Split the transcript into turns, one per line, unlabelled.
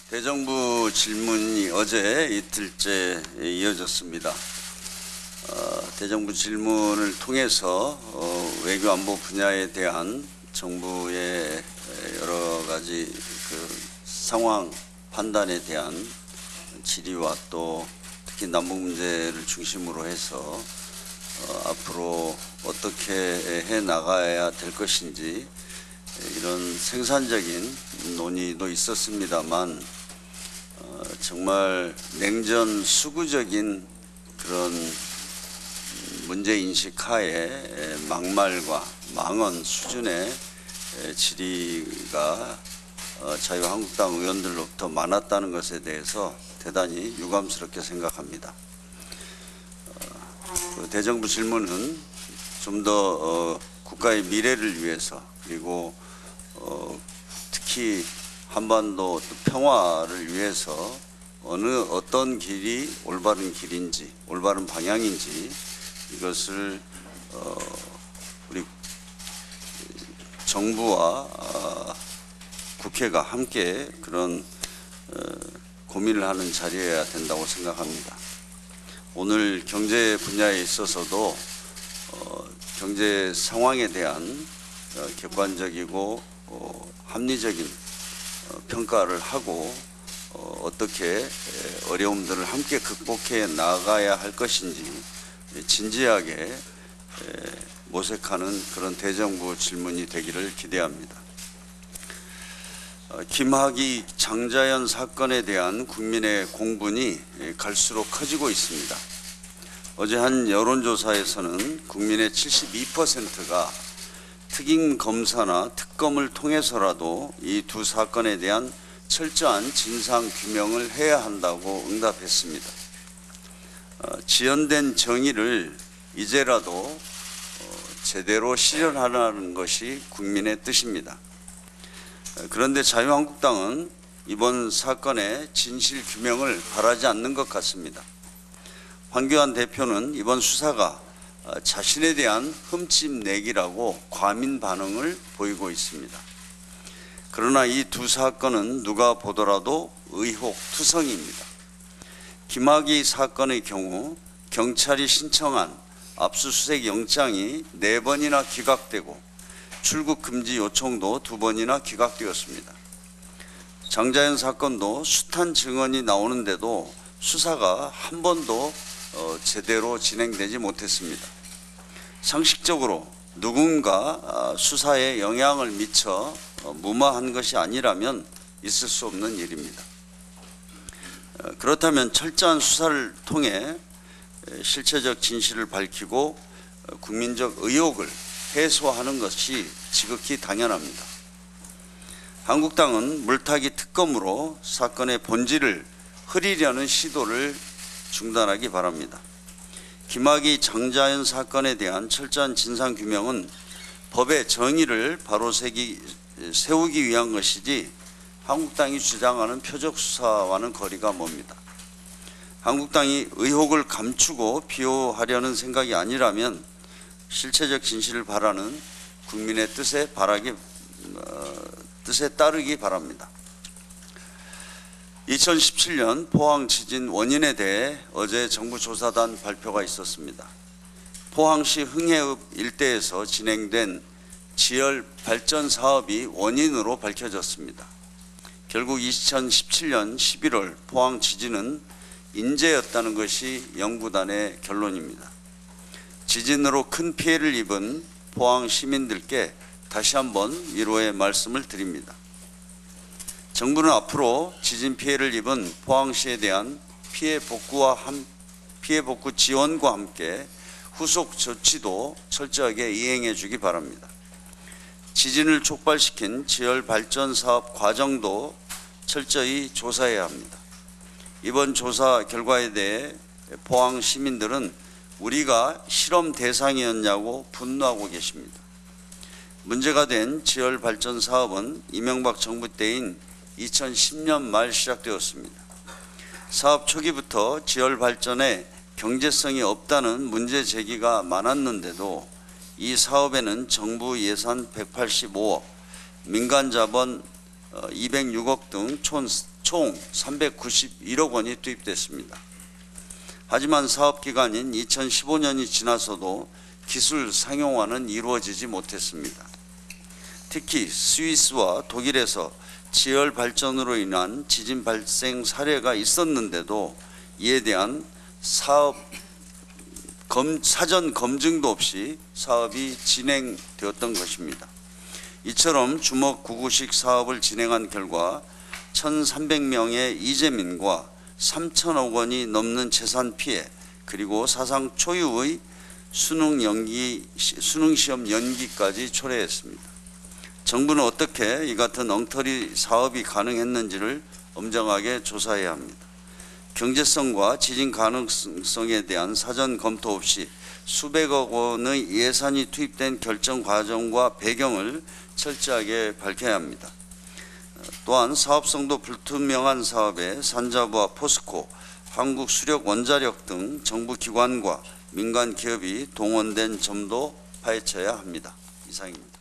대정부 질문이 어제 이틀째 이어졌습니다. 대정부 질문을 통해서 외교 안보 분야에 대한 정부의 여러 가지 상황 판단에 대한 질의와 또 특히 남북 문제를 중심으로 해서 앞으로 어떻게 해 나가야 될 것인지 이런 생산적인 논의도 있었습니다만 정말 냉전 수구적인 그런 문제인식 하에 막말과 망언 수준의 질의가 자유한국당 의원들로부터 많았다는 것에 대해서 대단히 유감스럽게 생각합니다. 대정부 질문은 좀 더 국가의 미래를 위해서 그리고 특히 한반도 평화를 위해서 어떤 길이 올바른 길인지 올바른 방향인지 이것을 우리 정부와 국회가 함께 그런 고민을 하는 자리여야 된다고 생각합니다. 오늘 경제 분야에 있어서도 경제 상황에 대한 객관적이고 합리적인 평가를 하고 어떻게 어려움들을 함께 극복해 나가야 할 것인지 진지하게 모색하는 그런 대정부 질문이 되기를 기대합니다. 김학의 장자연 사건에 대한 국민의 공분이 갈수록 커지고 있습니다. 어제 한 여론조사에서는 국민의 72%가 특임 검사나 특검을 통해서라도 이 두 사건에 대한 철저한 진상 규명을 해야 한다고 응답했습니다. 지연된 정의를 이제라도 제대로 실현하라는 것이 국민의 뜻입니다. 그런데 자유한국당은 이번 사건의 진실 규명을 바라지 않는 것 같습니다. 황교안 대표는 이번 수사가 자신에 대한 흠집내기라고 과민 반응을 보이고 있습니다. 그러나 이 두 사건은 누가 보더라도 의혹투성입니다. 김학의 사건의 경우 경찰이 신청한 압수수색 영장이 4번이나 기각되고 출국 금지 요청도 2번이나 기각되었습니다. 장자연 사건도 숱한 증언이 나오는데도 수사가 한 번도 제대로 진행되지 못했습니다. 상식적으로 누군가 수사에 영향을 미쳐 무마한 것이 아니라면 있을 수 없는 일입니다. 그렇다면 철저한 수사를 통해 실체적 진실을 밝히고 국민적 의혹을 해소하는 것이 지극히 당연합니다. 한국당은 물타기 특검으로 사건의 본질을 흐리려는 시도를 중단하기 바랍니다. 김학의 장자연 사건에 대한 철저한 진상규명은 법의 정의를 바로 세우기 위한 것이지 한국당이 주장하는 표적수사와는 거리가 멉니다. 한국당이 의혹을 감추고 비호하려는 생각이 아니라면 실체적 진실을 바라는 국민의 뜻에 따르기 바랍니다. 2017년 포항 지진 원인에 대해 어제 정부 조사단 발표가 있었습니다. 포항시 흥해읍 일대에서 진행된 지열 발전 사업이 원인으로 밝혀졌습니다. 결국 2017년 11월 포항 지진은 인재였다는 것이 연구단의 결론입니다. 지진으로 큰 피해를 입은 포항 시민들께 다시 한번 위로의 말씀을 드립니다. 정부는 앞으로 지진 피해를 입은 포항시에 대한 피해 복구 지원과 함께 후속 조치도 철저하게 이행해 주기 바랍니다. 지진을 촉발시킨 지열 발전 사업 과정도 철저히 조사해야 합니다. 이번 조사 결과에 대해 포항 시민들은 우리가 실험 대상이었냐고 분노하고 계십니다. 문제가 된 지열 발전 사업은 이명박 정부 때인 2010년 말 시작되었습니다. 사업 초기부터 지열 발전에 경제성이 없다는 문제 제기가 많았는데도 이 사업에는 정부 예산 185억, 민간 자본 206억 등 총 391억 원이 투입됐습니다. 하지만 사업 기간인 2015년이 지나서도 기술 상용화는 이루어지지 못했습니다. 특히 스위스와 독일에서 지열 발전으로 인한 지진 발생 사례가 있었는데도 이에 대한 사전 검증도 없이 사업이 진행되었던 것입니다. 이처럼 주먹 9구식 사업을 진행한 결과 1,300명의 이재민과 3천억 원이 넘는 재산 피해, 그리고 사상 초유의 수능시험 연기까지 초래했습니다. 정부는 어떻게 이 같은 엉터리 사업이 가능했는지를 엄정하게 조사해야 합니다. 경제성과 지진 가능성에 대한 사전 검토 없이 수백억 원의 예산이 투입된 결정 과정과 배경을 철저하게 밝혀야 합니다. 또한 사업성도 불투명한 사업에 산자부와 포스코, 한국수력원자력 등 정부 기관과 민간 기업이 동원된 점도 파헤쳐야 합니다. 이상입니다.